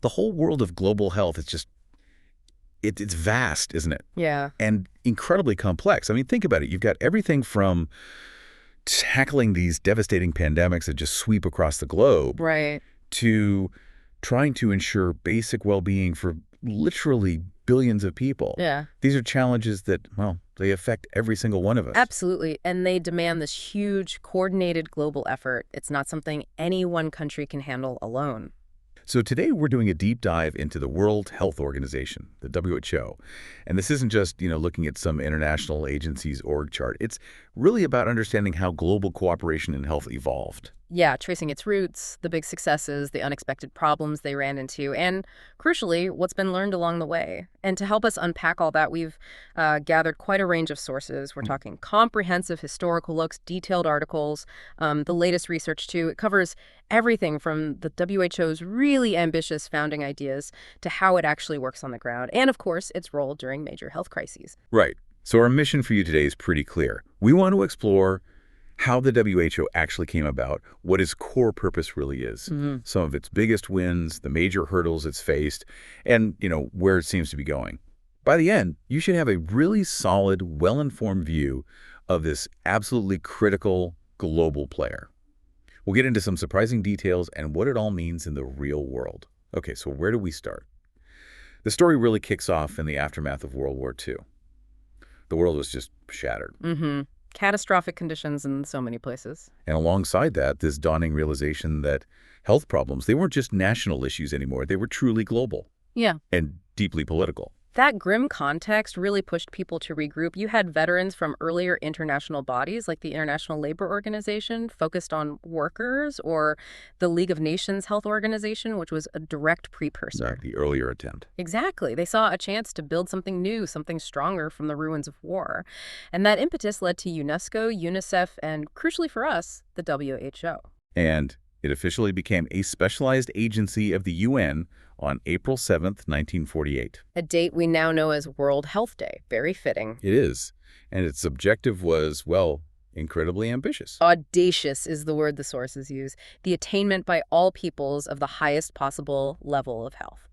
The whole world of global health is just, it's vast, isn't it? Yeah. And incredibly complex. I mean, think about it. You've got everything from tackling these devastating pandemics that just sweep across the globe Right. to trying to ensure basic well-being for literally billions of people. Yeah. These are challenges that, well, they affect every single one of us. Absolutely. And they demand this huge, coordinated global effort. It's not something any one country can handle alone. So today we're doing a deep dive into the World Health Organization, the WHO. And this isn't just, looking at some international agency's org chart. It's really about understanding how global cooperation in health evolved. Yeah, tracing its roots, the big successes, the unexpected problems they ran into, and crucially, what's been learned along the way. And to help us unpack all that, we've gathered quite a range of sources. We're talking comprehensive historical looks, detailed articles, the latest research too. It covers everything from the WHO's really ambitious founding ideas to how it actually works on the ground, and of course, its role during major health crises. Right. So our mission for you today is pretty clear. We want to explore how the WHO actually came about, what its core purpose really is, some of its biggest wins, the major hurdles it's faced, and, where it seems to be going. By the end, you should have a really solid, well-informed view of this absolutely critical global player. We'll get into some surprising details and what it all means in the real world. Okay, so where do we start? The story really kicks off in the aftermath of World War II. The world was just shattered. Catastrophic conditions in so many places. And alongside that, this dawning realization that health problems, they weren't just national issues anymore. They were truly global. Yeah. And deeply political. That grim context really pushed people to regroup. You had veterans from earlier international bodies like the International Labor Organization focused on workers, or the League of Nations Health Organization, which was a direct precursor. The earlier attempt. Exactly. They saw a chance to build something new, something stronger from the ruins of war. And that impetus led to UNESCO, UNICEF, and crucially for us, the WHO. And it officially became a specialized agency of the UN on April 7th, 1948. A date we now know as World Health Day. Very fitting. It is. And its objective was, well, incredibly ambitious. Audacious is the word the sources use. The attainment by all peoples of the highest possible level of health.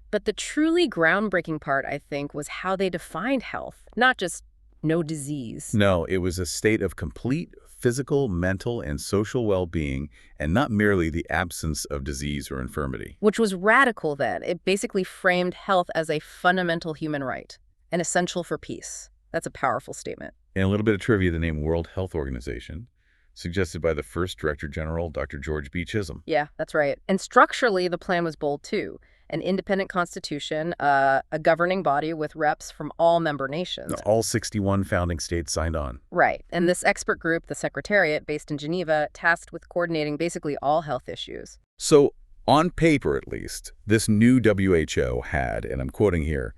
But the truly groundbreaking part, I think, was how they defined health, not just no disease. No, it was a state of complete physical, mental, and social well-being, and not merely the absence of disease or infirmity. Which was radical then. It basically framed health as a fundamental human right, and essential for peace. That's a powerful statement. And a little bit of trivia, the name World Health Organization, suggested by the first Director General, Dr. George B. Chisholm. Yeah, that's right. And structurally, the plan was bold too. An independent constitution, a governing body with reps from all member nations. All 61 founding states signed on. Right. And this expert group, the Secretariat, based in Geneva, tasked with coordinating basically all health issues. So, on paper at least, this new WHO had, and I'm quoting here,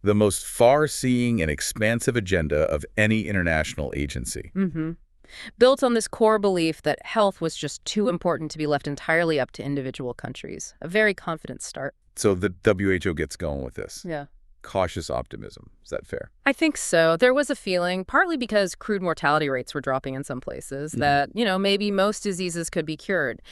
the most far-seeing and expansive agenda of any international agency. Built on this core belief that health was just too important to be left entirely up to individual countries. A very confident start. So the WHO gets going with this. Yeah. Cautious optimism. Is that fair? I think so. There was a feeling, partly because crude mortality rates were dropping in some places, that, maybe most diseases could be cured.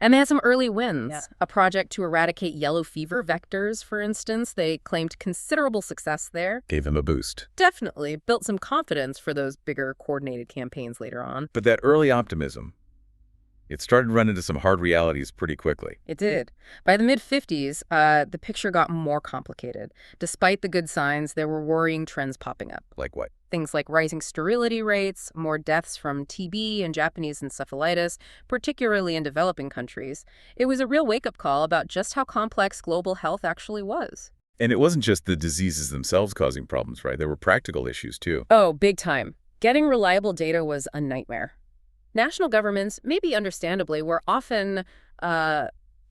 And they had some early wins. Yeah. A project to eradicate yellow fever vectors, for instance. They claimed considerable success there. Gave them a boost. Definitely. Built some confidence for those bigger coordinated campaigns later on. But that early optimism, it started to run into some hard realities pretty quickly. It did. By the mid-50s, the picture got more complicated. Despite the good signs, there were worrying trends popping up. Like what? Things like rising sterility rates, more deaths from TB and Japanese encephalitis, particularly in developing countries. It was a real wake-up call about just how complex global health actually was. And it wasn't just the diseases themselves causing problems, right? There were practical issues, too. Oh, big time. Getting reliable data was a nightmare. National governments, maybe understandably, were often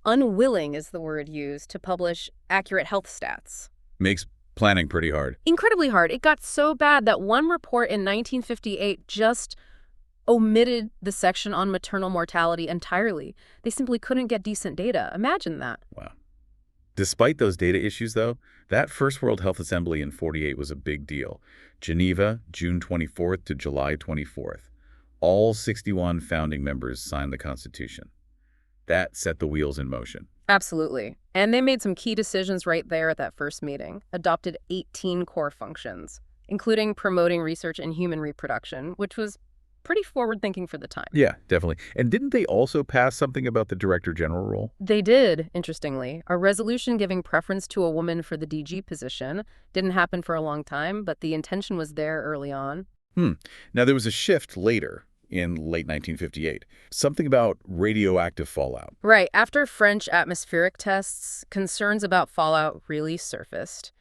unwilling, is the word used, to publish accurate health stats. Makes planning pretty hard. Incredibly hard. It got so bad that one report in 1958 just omitted the section on maternal mortality entirely. They simply couldn't get decent data. Imagine that. Wow. Despite those data issues, though, that first World Health Assembly in 48 was a big deal. Geneva, June 24th to July 24th. All 61 founding members signed the Constitution. That set the wheels in motion. Absolutely. And they made some key decisions right there at that first meeting, adopted 18 core functions, including promoting research in human reproduction, which was pretty forward-thinking for the time. Yeah, definitely. And didn't they also pass something about the director general role? They did, interestingly. A resolution giving preference to a woman for the DG position didn't happen for a long time, but the intention was there early on. Now, there was a shift later in late 1958. Something about radioactive fallout. Right. After French atmospheric tests, concerns about fallout really surfaced.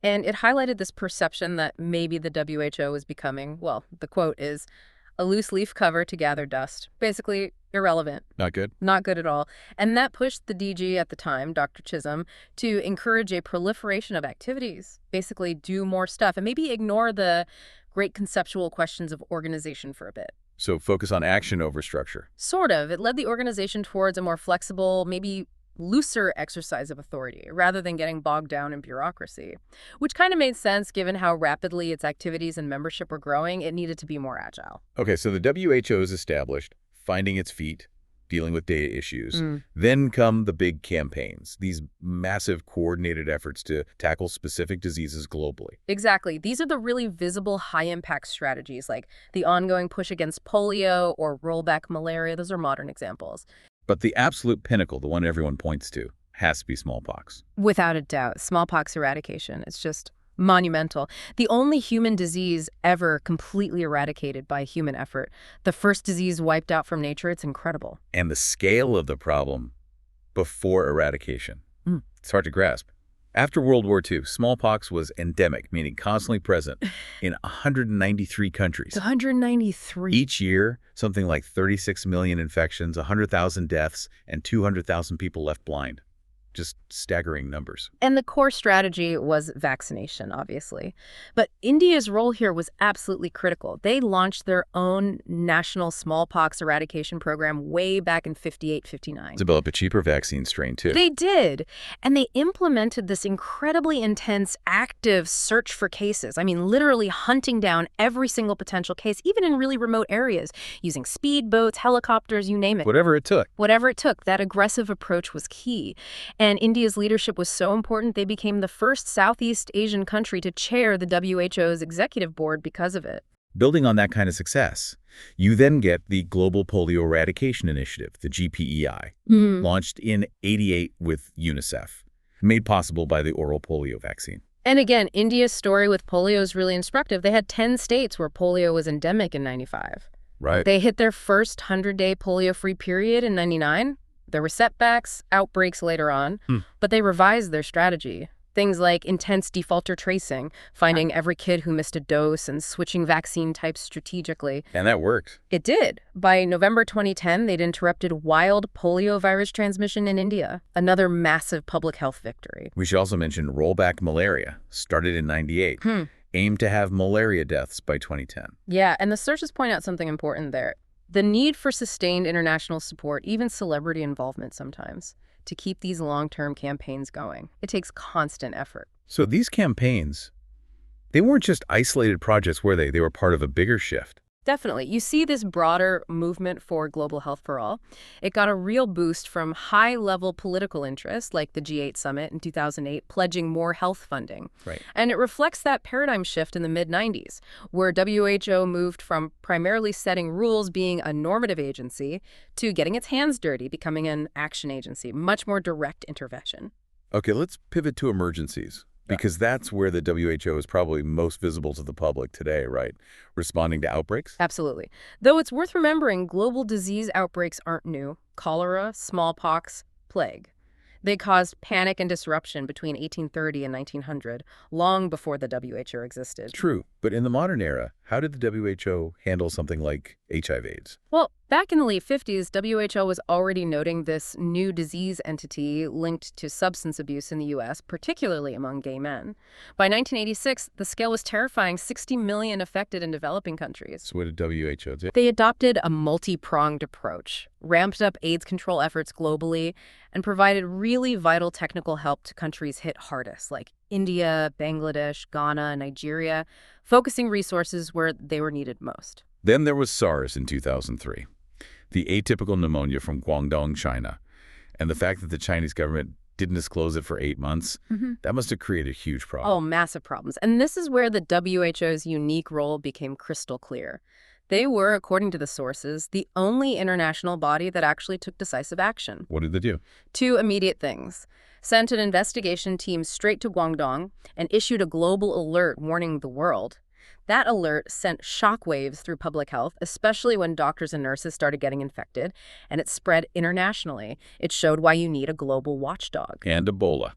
And it highlighted this perception that maybe the WHO was becoming, well, the quote is, a loose leaf cover to gather dust. Basically, irrelevant. Not good? Not good at all. And that pushed the DG at the time, Dr. Chisholm, to encourage a proliferation of activities, basically do more stuff, and maybe ignore the great conceptual questions of organization for a bit. So focus on action over structure. Sort of. It led the organization towards a more flexible, maybe looser exercise of authority, rather than getting bogged down in bureaucracy, which kind of made sense given how rapidly its activities and membership were growing. It needed to be more agile. Okay, so the WHO is established, finding its feet, dealing with data issues. Then come the big campaigns, these massive coordinated efforts to tackle specific diseases globally. Exactly. These are the really visible high-impact strategies, like the ongoing push against polio or rollback malaria. Those are modern examples. But the absolute pinnacle, the one everyone points to, has to be smallpox. Without a doubt, smallpox eradication. It's just monumental. The only human disease ever completely eradicated by human effort. The first disease wiped out from nature. It's incredible. And the scale of the problem before eradication. It's hard to grasp. After World War II, smallpox was endemic, meaning constantly present, in 193 countries. 193. Each year, something like 36 million infections, 100,000 deaths, and 200,000 people left blind. Just staggering numbers. And the core strategy was vaccination, obviously. But India's role here was absolutely critical. They launched their own national smallpox eradication program way back in 58, 59. Develop a cheaper vaccine strain, too. They did. And they implemented this incredibly intense, active search for cases. I mean, literally hunting down every single potential case, even in really remote areas, using speedboats, helicopters, you name it. Whatever it took. Whatever it took. That aggressive approach was key. And India's leadership was so important, they became the first Southeast Asian country to chair the WHO's executive board because of it. Building on that kind of success, you then get the Global Polio Eradication Initiative, the GPEI, launched in '88 with UNICEF, made possible by the oral polio vaccine. And again, India's story with polio is really instructive. They had 10 states where polio was endemic in 95. Right. They hit their first 100-day polio-free period in 99. There were setbacks, outbreaks later on, but they revised their strategy. Things like intense defaulter tracing, finding every kid who missed a dose and switching vaccine types strategically. And that worked. It did. By November 2010, they'd interrupted wild polio virus transmission in India, another massive public health victory. We should also mention rollback malaria, started in '98, aimed to have malaria deaths by 2010. Yeah, and the sources point out something important there. The need for sustained international support, even celebrity involvement sometimes, to keep these long-term campaigns going. It takes constant effort. So these campaigns, they weren't just isolated projects, were they? They were part of a bigger shift. Definitely. You see this broader movement for global health for all. It got a real boost from high-level political interests, like the G8 summit in 2008, pledging more health funding. Right. And it reflects that paradigm shift in the mid-90s, where WHO moved from primarily setting rules, being a normative agency, to getting its hands dirty, becoming an action agency, much more direct intervention. Okay, let's pivot to emergencies. Because that's where the WHO is probably most visible to the public today, right? Responding to outbreaks? Absolutely. Though it's worth remembering, global disease outbreaks aren't new. Cholera, smallpox, plague. They caused panic and disruption between 1830 and 1900, long before the WHO existed. True. But in the modern era, how did the WHO handle something like HIV/AIDS? Well, back in the late 50s, WHO was already noting this new disease entity linked to substance abuse in the U.S., particularly among gay men. By 1986, the scale was terrifying, 60 million affected in developing countries. So what did WHO do? They adopted a multi-pronged approach, ramped up AIDS control efforts globally, and provided really vital technical help to countries hit hardest, like India, Bangladesh, Ghana, Nigeria, focusing resources where they were needed most. Then there was SARS in 2003, the atypical pneumonia from Guangdong, China. And the fact that the Chinese government didn't disclose it for 8 months, that must have created a huge problem. Oh, massive problems. And this is where the WHO's unique role became crystal clear. They were, according to the sources, the only international body that actually took decisive action. What did they do? Two immediate things. Sent an investigation team straight to Guangdong and issued a global alert warning the world. That alert sent shockwaves through public health, especially when doctors and nurses started getting infected, and it spread internationally. It showed why you need a global watchdog. And Ebola.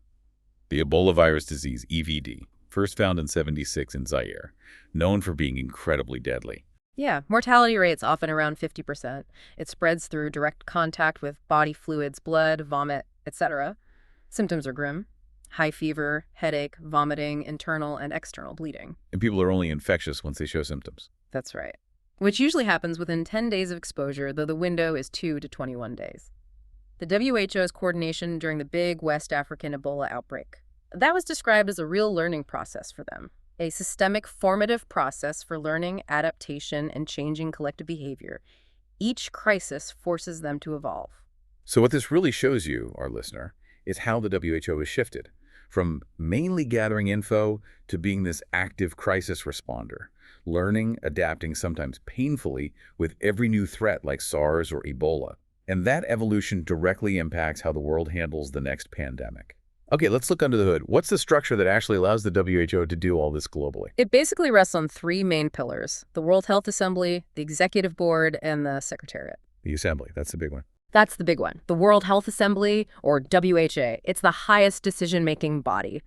The Ebola virus disease, EVD, first found in '76 in Zaire, known for being incredibly deadly. Yeah, mortality rate's often around 50%. It spreads through direct contact with body fluids, blood, vomit, etc. Symptoms are grim. High fever, headache, vomiting, internal and external bleeding. And people are only infectious once they show symptoms. That's right. Which usually happens within 10 days of exposure, though the window is 2 to 21 days. The WHO's coordination during the big West African Ebola outbreak. That was described as a real learning process for them. A systemic, formative process for learning, adaptation, and changing collective behavior. Each crisis forces them to evolve. So what this really shows you, our listener, is how the WHO has shifted from mainly gathering info to being this active crisis responder, learning, adapting, sometimes painfully, with every new threat like SARS or Ebola. And that evolution directly impacts how the world handles the next pandemic. Okay, let's look under the hood. What's the structure that actually allows the WHO to do all this globally? It basically rests on 3 main pillars: the World Health Assembly, the Executive Board, and the Secretariat. The Assembly, that's the big one. That's the big one. The World Health Assembly, or WHA. It's the highest decision-making body.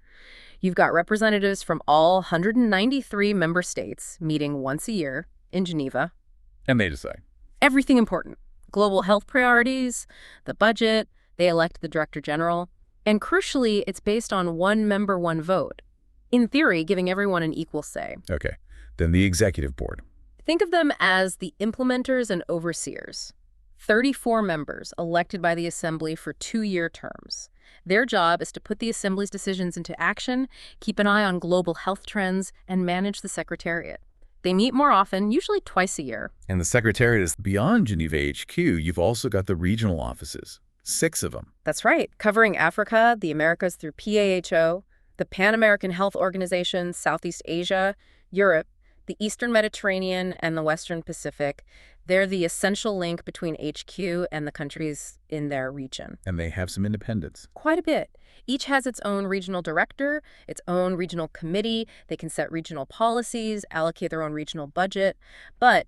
You've got representatives from all 193 member states meeting once a year in Geneva. And they decide. Everything important. Global health priorities, the budget, they elect the Director General. And crucially, it's based on one member, one vote. In theory, giving everyone an equal say. Okay, then the Executive Board. Think of them as the implementers and overseers. 34 members elected by the Assembly for 2-year terms. Their job is to put the Assembly's decisions into action, keep an eye on global health trends, and manage the Secretariat. They meet more often, usually twice a year. And the Secretariat is beyond Geneva HQ. You've also got the regional offices, 6 of them. That's right, covering Africa, the Americas through PAHO, the Pan-American Health Organization, Southeast Asia, Europe, the Eastern Mediterranean, and the Western Pacific. They're the essential link between HQ and the countries in their region. And they have some independence. Quite a bit. Each has its own regional director, its own regional committee. They can set regional policies, allocate their own regional budget. But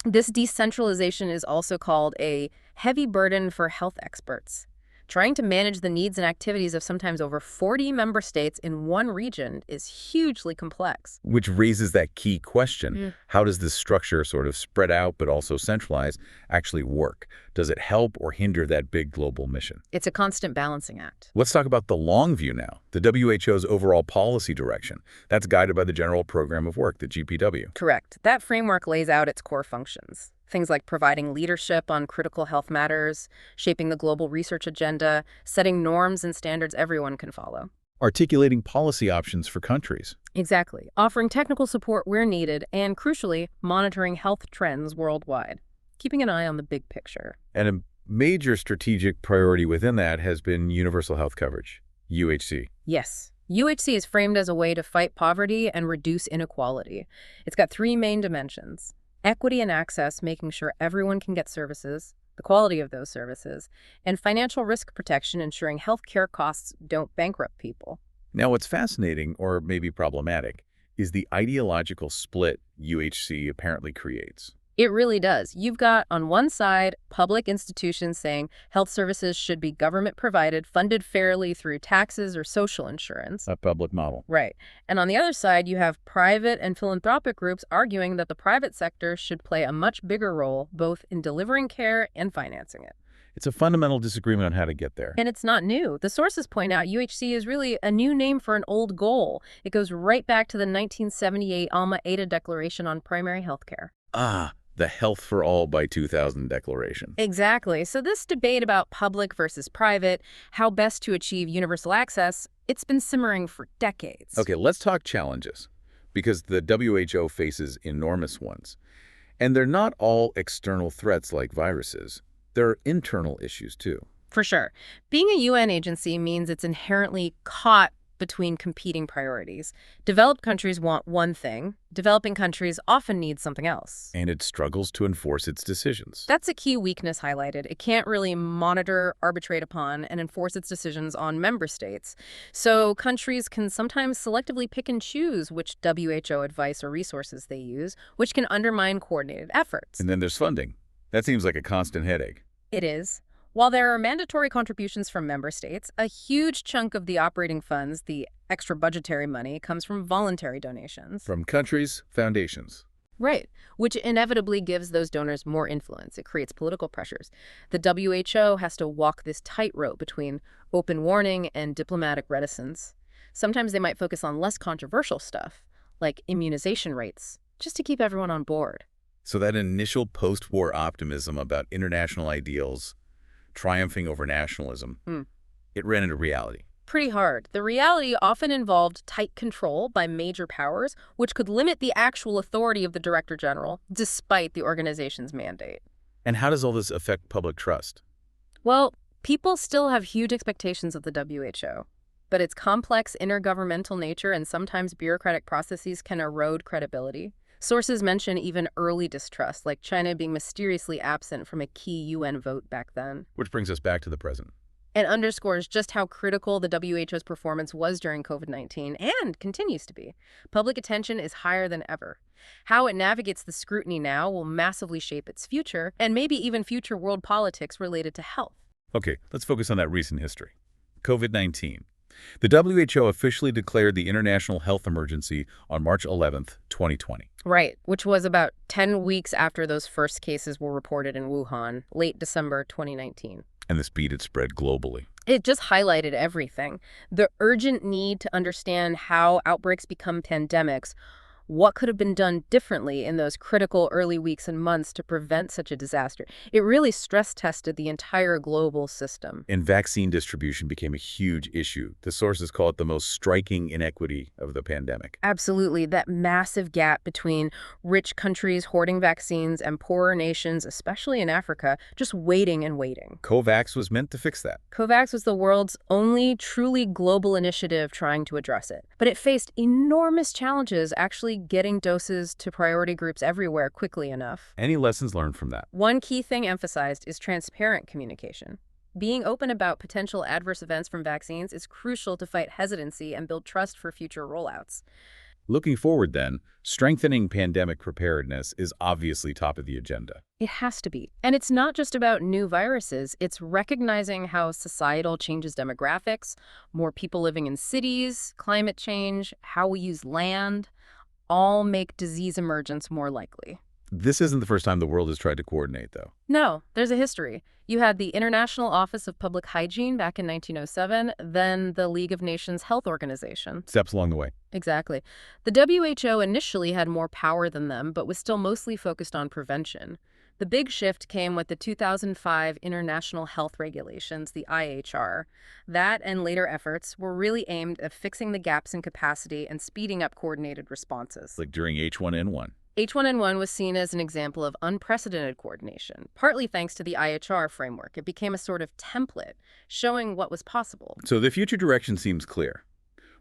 this decentralization is also called a heavy burden for health experts. Trying to manage the needs and activities of sometimes over 40 member states in one region is hugely complex. Which raises that key question. How does this structure, sort of spread out but also centralized, actually work? Does it help or hinder that big global mission? It's a constant balancing act. Let's talk about the long view now, the WHO's overall policy direction. That's guided by the General Program of Work, the GPW. Correct. That framework lays out its core functions. Things like providing leadership on critical health matters, shaping the global research agenda, setting norms and standards everyone can follow. Articulating policy options for countries. Exactly. Offering technical support where needed, and crucially, monitoring health trends worldwide. Keeping an eye on the big picture. And a major strategic priority within that has been universal health coverage, UHC. Yes. UHC is framed as a way to fight poverty and reduce inequality. It's got 3 main dimensions: equity and access, making sure everyone can get services, the quality of those services, and financial risk protection, ensuring healthcare costs don't bankrupt people. Now, what's fascinating, or maybe problematic, is the ideological split UHC apparently creates. It really does. You've got, on one side, public institutions saying health services should be government-provided, funded fairly through taxes or social insurance. A public model. Right. And on the other side, you have private and philanthropic groups arguing that the private sector should play a much bigger role, both in delivering care and financing it. It's a fundamental disagreement on how to get there. And it's not new. The sources point out UHC is really a new name for an old goal. It goes right back to the 1978 Alma-Ata Declaration on Primary Health Care. The Health for All by 2000 Declaration. Exactly. So this debate about public versus private, how best to achieve universal access, it's been simmering for decades. Okay, let's talk challenges, because the WHO faces enormous ones. And they're not all external threats like viruses. There are internal issues, too. For sure. Being a UN agency means it's inherently caught between competing priorities. Developed countries want one thing. Developing countries often need something else. And it struggles to enforce its decisions. That's a key weakness highlighted. It can't really monitor, arbitrate upon, and enforce its decisions on member states. So countries can sometimes selectively pick and choose which WHO advice or resources they use, which can undermine coordinated efforts. And then there's funding. That seems like a constant headache. It is. While there are mandatory contributions from member states, a huge chunk of the operating funds, the extra budgetary money, comes from voluntary donations. From countries, foundations. Right, which inevitably gives those donors more influence. It creates political pressures. The WHO has to walk this tightrope between open warning and diplomatic reticence. Sometimes they might focus on less controversial stuff, like immunization rates, just to keep everyone on board. So that initial post-war optimism about international ideals triumphing over nationalism, it ran into reality. Pretty hard. The reality often involved tight control by major powers, which could limit the actual authority of the Director General, despite the organization's mandate. And how does all this affect public trust? Well, people still have huge expectations of the WHO, but its complex intergovernmental nature and sometimes bureaucratic processes can erode credibility. Sources mention even early distrust, like China being mysteriously absent from a key UN vote back then. Which brings us back to the present. And underscores just how critical the WHO's performance was during COVID-19 and continues to be. Public attention is higher than ever. How it navigates the scrutiny now will massively shape its future, and maybe even future world politics related to health. Okay, let's focus on that recent history. COVID-19. The WHO officially declared the international health emergency on March 11th, 2020. Right, which was about 10 weeks after those first cases were reported in Wuhan, late December 2019. And the speed it spread globally. It just highlighted everything. The urgent need to understand how outbreaks become pandemics, what could have been done differently in those critical early weeks and months to prevent such a disaster. It really stress-tested the entire global system. And vaccine distribution became a huge issue. The sources call it the most striking inequity of the pandemic. Absolutely. That massive gap between rich countries hoarding vaccines and poorer nations, especially in Africa, just waiting and waiting. COVAX was meant to fix that. COVAX was the world's only truly global initiative trying to address it. But it faced enormous challenges actually getting doses to priority groups everywhere quickly enough. Any lessons learned from that? One key thing emphasized is transparent communication. Being open about potential adverse events from vaccines is crucial to fight hesitancy and build trust for future rollouts. Looking forward then, strengthening pandemic preparedness is obviously top of the agenda. It has to be. And it's not just about new viruses. It's recognizing how societal changes demographics, more people living in cities, climate change, how we use land, all make disease emergence more likely. This isn't the first time the world has tried to coordinate, though. No, there's a history. You had the International Office of Public Hygiene back in 1907, then the League of Nations Health Organization. Steps along the way. Exactly. The WHO initially had more power than them, but was still mostly focused on prevention. The big shift came with the 2005 International Health Regulations, the IHR. That and later efforts were really aimed at fixing the gaps in capacity and speeding up coordinated responses. Like during H1N1. H1N1 was seen as an example of unprecedented coordination, partly thanks to the IHR framework. It became a sort of template, showing what was possible. So the future direction seems clear.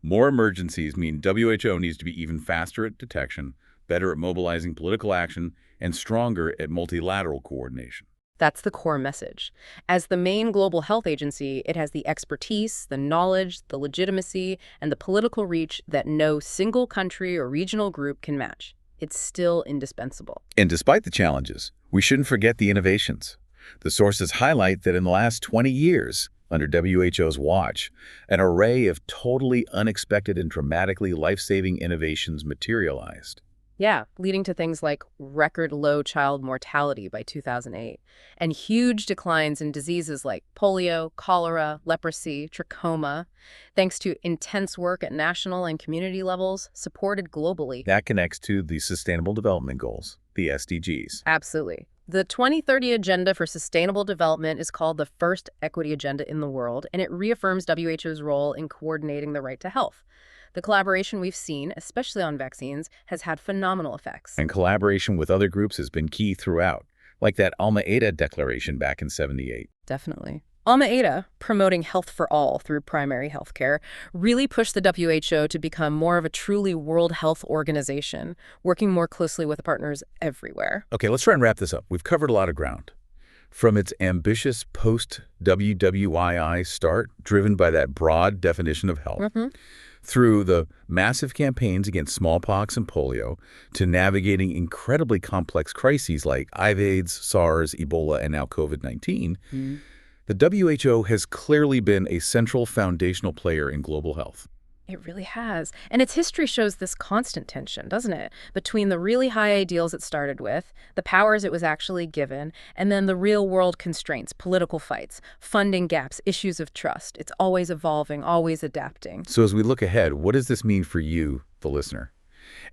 More emergencies mean WHO needs to be even faster at detection, better at mobilizing political action, and stronger at multilateral coordination. That's the core message. As the main global health agency, it has the expertise, the knowledge, the legitimacy, and the political reach that no single country or regional group can match. It's still indispensable. And despite the challenges, we shouldn't forget the innovations. The sources highlight that in the last 20 years, under WHO's watch, an array of totally unexpected and dramatically life-saving innovations materialized. Yeah, leading to things like record low child mortality by 2008 and huge declines in diseases like polio, cholera, leprosy, trachoma, thanks to intense work at national and community levels supported globally. That connects to the Sustainable Development Goals, the SDGs. Absolutely. The 2030 Agenda for Sustainable Development is called the first equity agenda in the world, and it reaffirms WHO's role in coordinating the right to health. The collaboration we've seen, especially on vaccines, has had phenomenal effects. And collaboration with other groups has been key throughout, like that Alma-Ata Declaration back in '78. Definitely. Alma-Ata, promoting health for all through primary health care, really pushed the WHO to become more of a truly World Health Organization, working more closely with partners everywhere. Okay, let's try and wrap this up. We've covered a lot of ground. From its ambitious post-WWII start, driven by that broad definition of health, through the massive campaigns against smallpox and polio, to navigating incredibly complex crises like AIDS, SARS, Ebola, and now COVID-19, the WHO has clearly been a central foundational player in global health. It really has. And its history shows this constant tension, doesn't it? Between the really high ideals it started with, the powers it was actually given, and then the real-world constraints, political fights, funding gaps, issues of trust. It's always evolving, always adapting. So as we look ahead, what does this mean for you, the listener?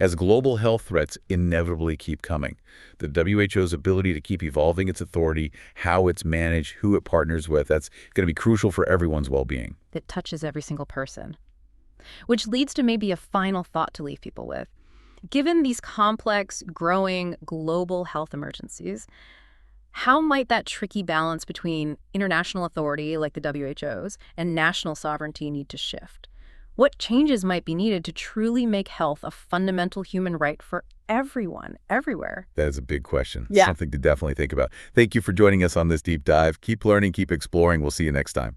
As global health threats inevitably keep coming, the WHO's ability to keep evolving its authority, how it's managed, who it partners with, that's going to be crucial for everyone's well-being. It touches every single person. Which leads to maybe a final thought to leave people with. Given these complex, growing, global health emergencies, how might that tricky balance between international authority, like the WHO's, and national sovereignty need to shift? What changes might be needed to truly make health a fundamental human right for everyone, everywhere? That is a big question. Yeah. Something to definitely think about. Thank you for joining us on this deep dive. Keep learning, keep exploring. We'll see you next time.